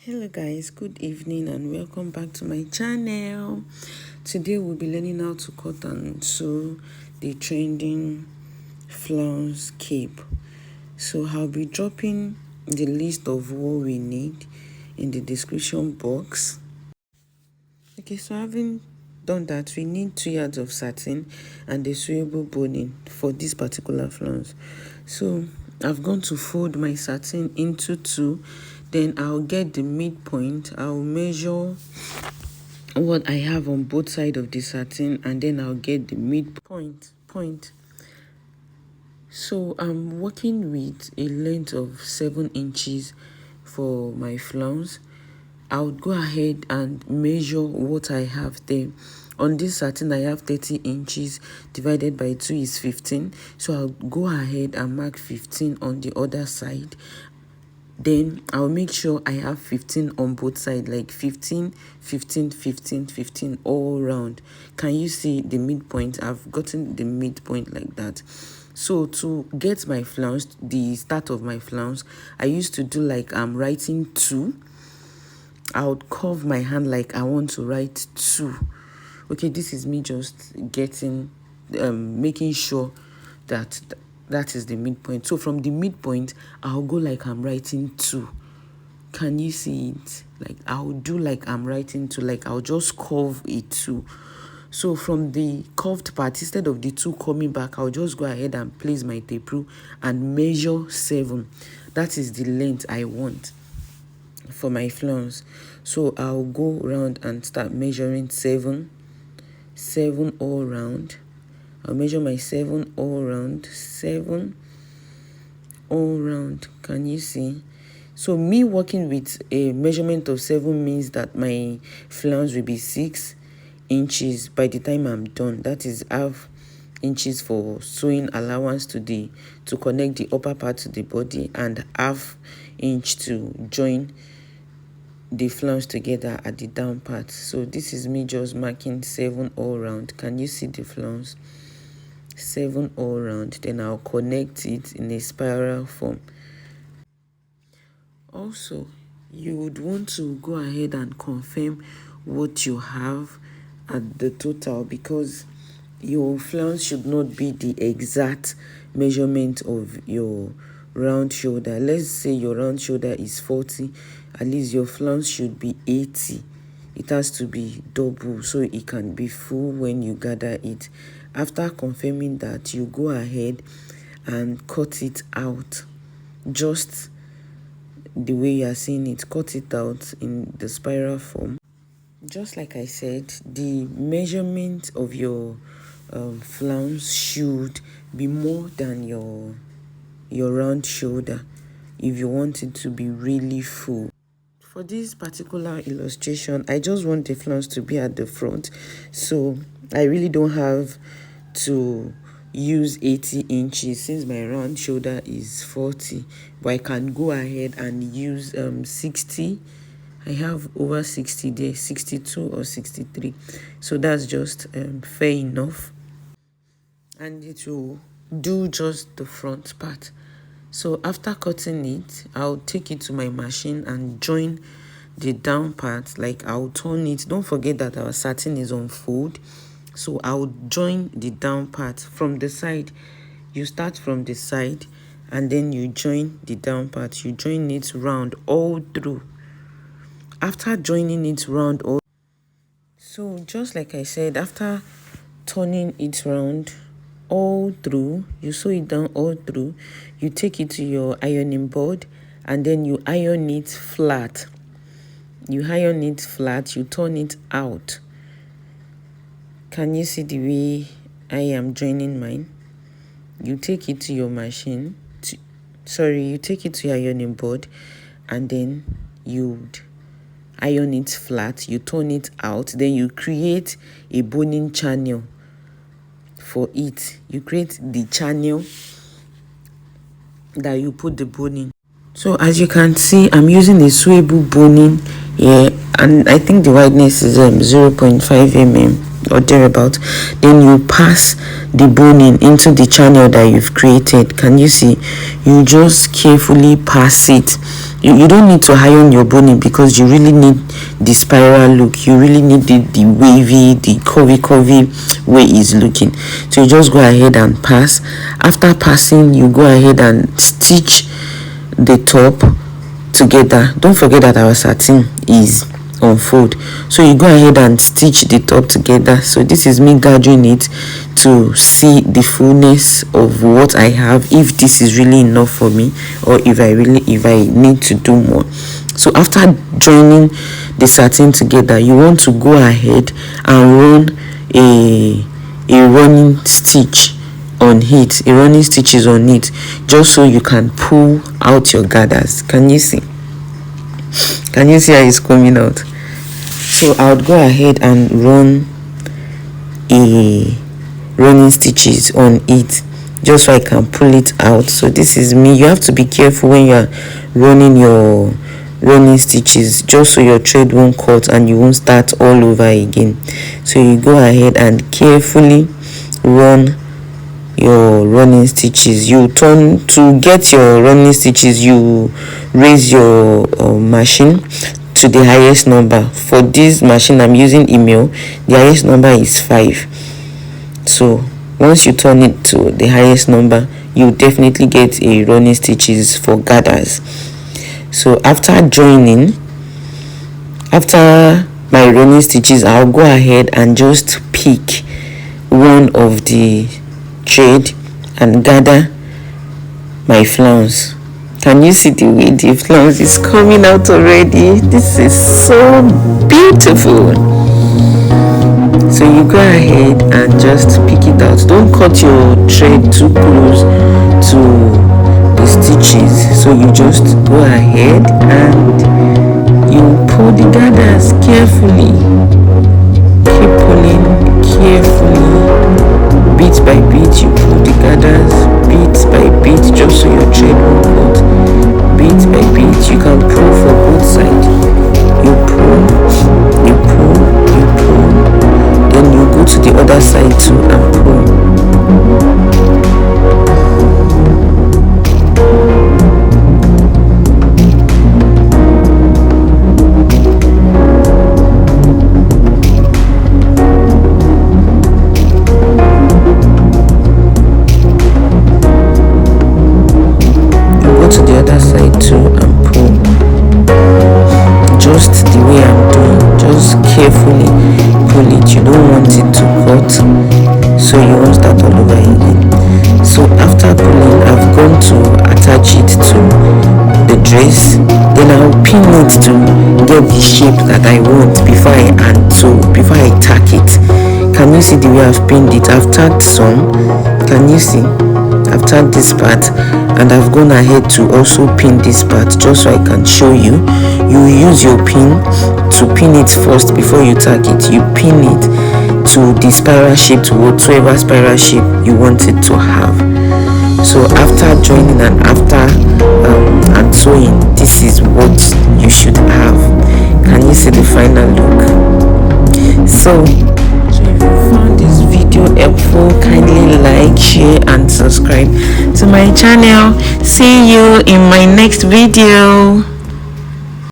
Hello guys, good evening and welcome back to my channel. Today we'll be learning how to cut and sew the trending flounce cape. So I'll be dropping the list of what we need in the description box. Okay, so having done that, we need 2 yards of satin and a sewable boning for this particular flounce. So I've gone to fold my satin into 2. Then I'll get the midpoint. I'll measure what I have on both sides of the satin, and then I'll get the midpoint. So I'm working with a length of 7 inches for my flounce. I'll go ahead and measure what I have there. On this satin, I have 30 inches divided by 2 is 15. So I'll go ahead and mark 15 on the other side. Then I'll make sure I have 15 on both sides, like 15, 15, 15, 15 all around. Can you see the midpoint? I've gotten the midpoint like that. So to get my flounce, the start of my flounce, I used to do like I'm writing 2. I would curve my hand like I want to write 2. Okay, this is me just getting, making sure that that is the midpoint. So from the midpoint, I'll go like I'm writing 2. Can you see it? Like I'll do like I'm writing 2, like I'll just curve a 2. So from the curved part, instead of the 2 coming back, I'll just go ahead and place my tape rule and measure 7. That is the length I want for my flounce. So I'll go around and start measuring 7 all around. I'll measure my 7 all around. 7 all around. Can you see? So me working with a measurement of 7 means that my flounce will be 6 inches by the time I'm done. That is half inches for sewing allowance to connect the upper part to the body, and half inch to join the flounce together at the down part. So this is me just marking 7 all around. Can you see the flounce? 7 all around. Then I'll connect it in a spiral form. Also, you would want to go ahead and confirm what you have at the total, because your flounce should not be the exact measurement of your round shoulder. Let's say your round shoulder is 40, at least your flounce should be 80. It has to be double so it can be full when you gather it. After confirming that, you go ahead and cut it out, just the way you are seeing it. Cut it out in the spiral form. Just like I said, the measurement of your flounce should be more than your round shoulder if you want it to be really full. For this particular illustration, I just want the flounce to be at the front, so I really don't have to use 80 inches since my round shoulder is 40, but I can go ahead and use 60. I have over 60 there, 62 or 63, so that's just fair enough, and it will do just the front part. So after cutting it, I'll take it to my machine and join the down part. Like I'll turn it. Don't forget that our satin is on fold. So I'll join the down part from the side. You start from the side and then you join the down part. You join it round all through. After joining it round all, so just like I said, after turning it round all through, you sew it down all through, you take it to your ironing board and then you iron it flat. You iron it flat, you turn it out. Can you see the way I am joining mine? You take it to your machine, you take it to your ironing board and then you iron it flat, you turn it out, then you create a boning channel for it. You create the channel that you put the boning. So as you can see, I'm using a sewable boning here, and I think the wideness is 0.5 mm. or thereabout. Then you pass the boning into the channel that you've created. Can you see? You just carefully pass it. You don't need to iron your boning because you really need the spiral look. You really need the wavy, the curvy way it's looking. So you just go ahead and pass. After passing, you go ahead and stitch the top together. Don't forget that our satin is unfold, so you go ahead and stitch the top together. So this is me gathering it to see the fullness of what I have, if this is really enough for me, or if I need to do more. So after joining the satin together, you want to go ahead and run a running stitch on it. A running stitch is on it, just so you can pull out your gathers. Can you see? Can you see how it's coming out? So I would go ahead and run a running stitches on it, just so I can pull it out. So this is me. You have to be careful when you are running your running stitches, just so your thread won't cut and you won't start all over again. So you go ahead and carefully run your running stitches. You turn to get your running stitches, you raise your machine to the highest number. For this machine I'm using email, the highest number is 5. So once you turn it to the highest number, you definitely get a running stitches for gathers. So after my running stitches, I'll go ahead and just pick one of the thread and gather my flounce. Can you see the way the flounce is coming out already? This is so beautiful. So you go ahead and just pick it out. Don't cut your thread too close to the stitches. So you just go ahead and you pull the gathers carefully. Keep pulling carefully. Bit by bit, you pull the gathers bit by bit, just so your thread won't cut. Bit by bit, you can pull for both sides. You pull, you pull, you pull. Then you go to the other side too and pull. To the other side too and pull, just the way I'm doing. Just carefully pull it. You don't want it to cut, so you won't start all over again. So after pulling, I've gone to attach it to the dress. Then I'll pin it to get the shape that I want before I tack it. Can you see the way I've pinned it? I've tacked some. Can you see? I've tacked this part, and I've gone ahead to also pin this part, just so I can show you. You use your pin to pin it first before you tack it. You pin it to the spiral shape, to whatsoever spiral shape you want it to have. So after joining and after and sewing, this is what you should have. Can you see the final look? So if you found this video helpful, kindly like, share and subscribe to my channel. See you in my next video.